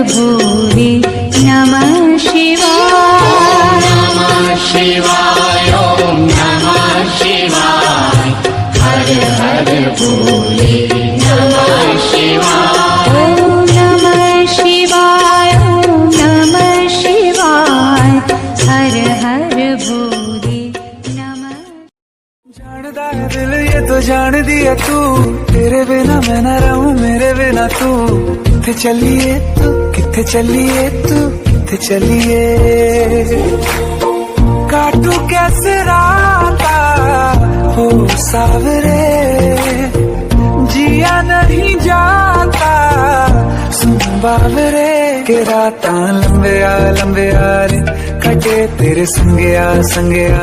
भोले नमः शिवाय नमः शिवाय ओम नमः शिवाय हर हर भोले नमः शिवाय ओम नमः शिवाय ओम नमः शिवाय हर हर भोले नमः। जानदा है दिल ये तो जान दिया तू, तेरे बिना मैं न रहूं मेरे बिना तू। किथे चलिए तू किथे चलिए तू किथे चलिए, काटू कैसे राता हो सावरे, जिया नहीं जाता सुन बावरे के राता लंबे आ रे कटे तेरे संगे आ